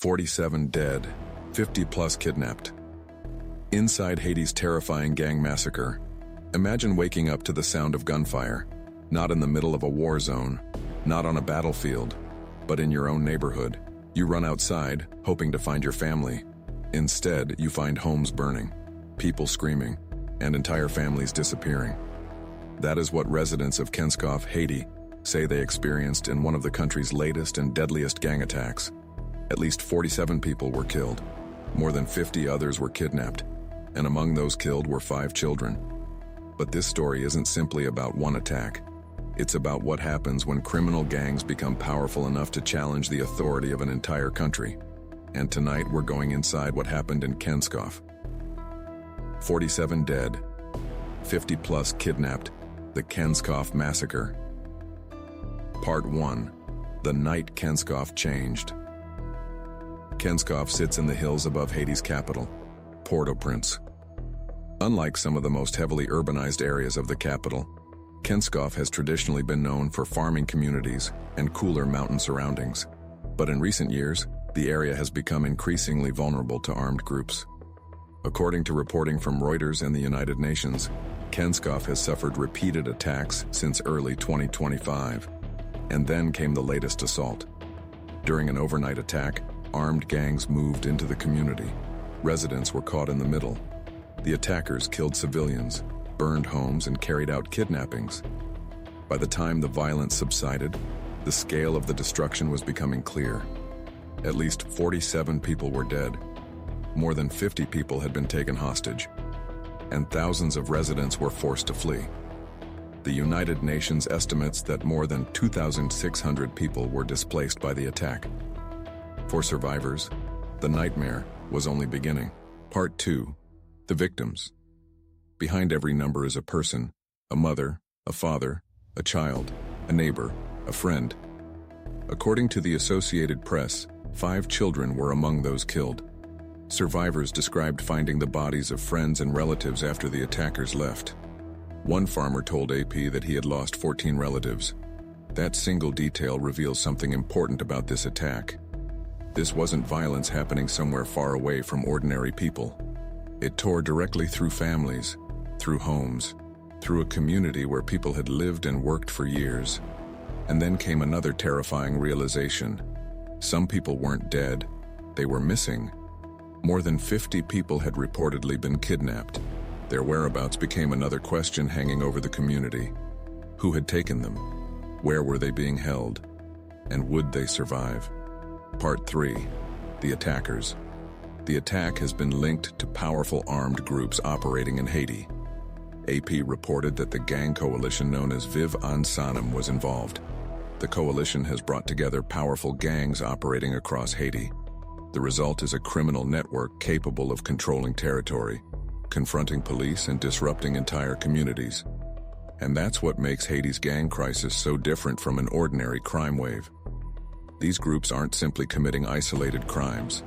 47 dead, 50 plus kidnapped. Inside Haiti's terrifying gang massacre, imagine waking up to the sound of gunfire, not in the middle of a war zone, not on a battlefield, but in your own neighborhood. You run outside, hoping to find your family. Instead, you find homes burning, people screaming, and entire families disappearing. That is what residents of Kenscoff, Haiti, say they experienced in one of the country's latest and deadliest gang attacks. At least 47 people were killed. More than 50 others were kidnapped, and among those killed were 5 children. But this story isn't simply about one attack. It's about what happens when criminal gangs become powerful enough to challenge the authority of an entire country. And tonight we're going inside what happened in Kenscoff. 47 dead, 50 plus kidnapped, the Kenscoff Massacre. Part 1. The night Kenscoff changed. Kenscoff sits in the hills above Haiti's capital, Port-au-Prince. Unlike some of the most heavily urbanized areas of the capital, Kenscoff has traditionally been known for farming communities and cooler mountain surroundings. But in recent years, the area has become increasingly vulnerable to armed groups. According to reporting from Reuters and the United Nations, Kenscoff has suffered repeated attacks since early 2025. And then came the latest assault. During an overnight attack, armed gangs moved into the community. Residents were caught in the middle. The attackers killed civilians, burned homes, and carried out kidnappings. By the time the violence subsided, the scale of the destruction was becoming clear. At least 47 people were dead. More than 50 people had been taken hostage, and thousands of residents were forced to flee. The United Nations estimates that more than 2,600 people were displaced by the attack. For survivors, the nightmare was only beginning. Part 2. The victims. Behind every number is a person, a mother, a father, a child, a neighbor, a friend. According to the Associated Press, 5 children were among those killed. Survivors described finding the bodies of friends and relatives after the attackers left. One farmer told AP that he had lost 14 relatives. That single detail reveals something important about this attack. This wasn't violence happening somewhere far away from ordinary people. It tore directly through families, through homes, through a community where people had lived and worked for years. And then came another terrifying realization. Some people weren't dead, they were missing. More than 50 people had reportedly been kidnapped. Their whereabouts became another question hanging over the community. Who had taken them? Where were they being held? And would they survive? Part 3. The attackers. The attack has been linked to powerful armed groups operating in Haiti. AP reported that the gang coalition known as Vive Ensemble was involved. The coalition has brought together powerful gangs operating across Haiti. The result is a criminal network capable of controlling territory, confronting police, and disrupting entire communities. And that's what makes Haiti's gang crisis so different from an ordinary crime wave. These groups aren't simply committing isolated crimes.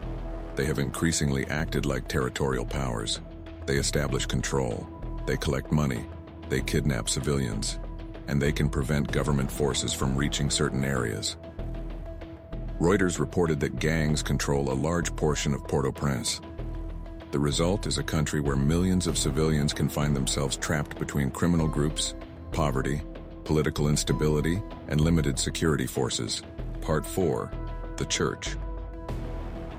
They have increasingly acted like territorial powers. They establish control, they collect money, they kidnap civilians, and they can prevent government forces from reaching certain areas. Reuters reported that gangs control a large portion of Port-au-Prince. The result is a country where millions of civilians can find themselves trapped between criminal groups, poverty, political instability, and limited security forces. Part 4. The Church.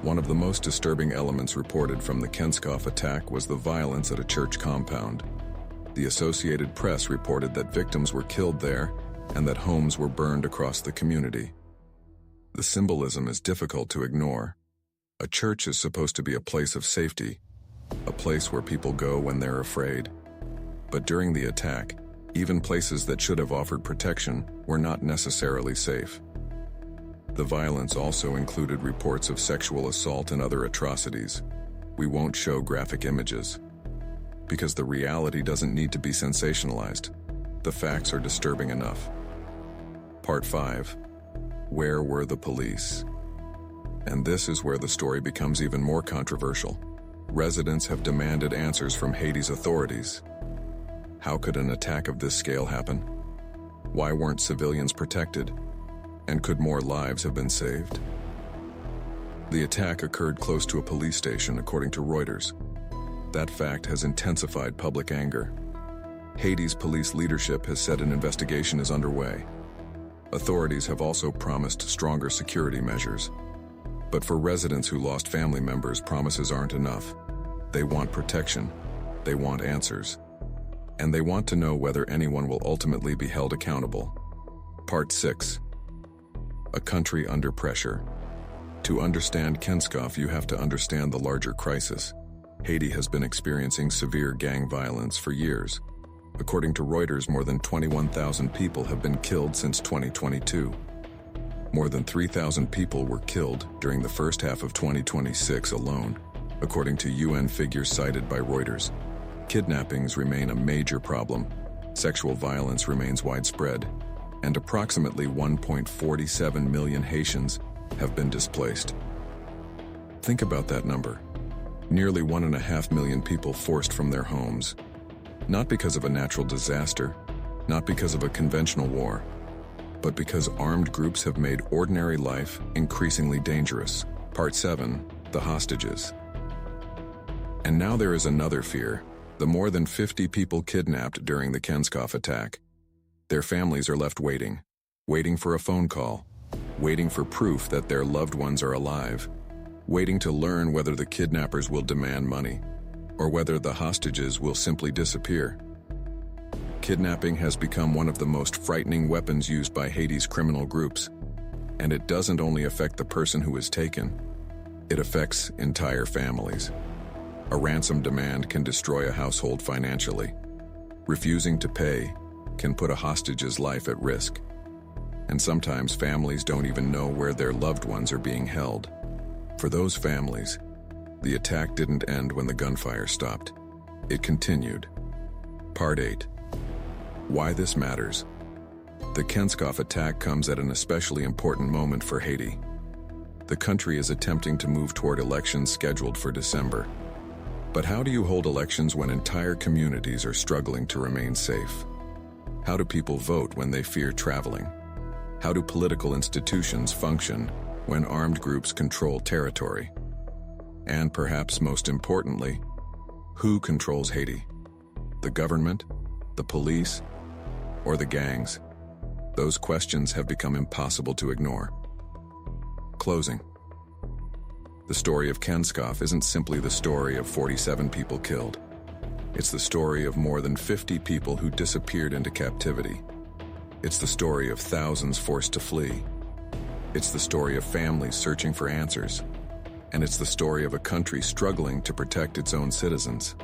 One of the most disturbing elements reported from the Kenscoff attack was the violence at a church compound. The Associated Press reported that victims were killed there and that homes were burned across the community. The symbolism is difficult to ignore. A church is supposed to be a place of safety, a place where people go when they're afraid. But during the attack, even places that should have offered protection were not necessarily safe. The violence also included reports of sexual assault and other atrocities. We won't show graphic images, because the reality doesn't need to be sensationalized. The facts are disturbing enough. Part 5. Where were the police? And this is where the story becomes even more controversial. Residents have demanded answers from Haiti's authorities. How could an attack of this scale happen? Why weren't civilians protected? And could more lives have been saved? The attack occurred close to a police station, according to Reuters. That fact has intensified public anger. Haiti's police leadership has said an investigation is underway. Authorities have also promised stronger security measures. But for residents who lost family members, promises aren't enough. They want protection. They want answers. And they want to know whether anyone will ultimately be held accountable. Part 6. A country under pressure. To understand Kenscoff, you have to understand the larger crisis. Haiti has been experiencing severe gang violence for years. According to Reuters, more than 21,000 people have been killed since 2022. More than 3,000 people were killed during the first half of 2026 alone, according to UN figures cited by Reuters. Kidnappings remain a major problem, sexual violence remains widespread, and approximately 1.47 million Haitians have been displaced. Think about that number. Nearly 1.5 million people forced from their homes. Not because of a natural disaster, not because of a conventional war, but because armed groups have made ordinary life increasingly dangerous. Part 7. The hostages. And now there is another fear, the more than 50 people kidnapped during the Kenscoff attack. Their families are left waiting for a phone call, waiting for proof that their loved ones are alive, waiting to learn whether the kidnappers will demand money, or whether the hostages will simply disappear. Kidnapping has become one of the most frightening weapons used by Haiti's criminal groups, and it doesn't only affect the person who is taken, it affects entire families. A ransom demand can destroy a household financially. Refusing to pay can put a hostage's life at risk. And sometimes families don't even know where their loved ones are being held. For those families, the attack didn't end when the gunfire stopped. It continued. Part 8. Why this matters. The Kenscoff attack comes at an especially important moment for Haiti. The country is attempting to move toward elections scheduled for December. But how do you hold elections when entire communities are struggling to remain safe? How do people vote when they fear traveling? How do political institutions function when armed groups control territory? And perhaps most importantly, who controls Haiti? The government? The police? Or the gangs? Those questions have become impossible to ignore. Closing. The story of Kenscoff isn't simply the story of 47 people killed. It's the story of more than 50 people who disappeared into captivity. It's the story of thousands forced to flee. It's the story of families searching for answers. And it's the story of a country struggling to protect its own citizens.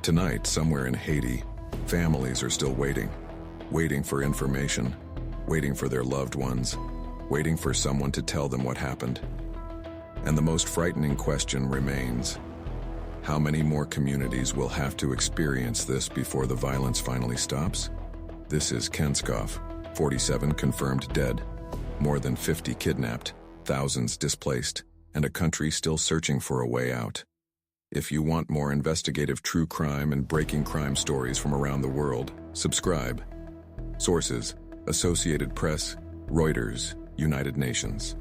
Tonight, somewhere in Haiti, families are still waiting for information, waiting for their loved ones, waiting for someone to tell them what happened. And the most frightening question remains: how many more communities will have to experience this before the violence finally stops? This is Kenscoff, 47 confirmed dead, more than 50 kidnapped, thousands displaced, and a country still searching for a way out. If you want more investigative true crime and breaking crime stories from around the world, subscribe. Sources: Associated Press, Reuters, United Nations.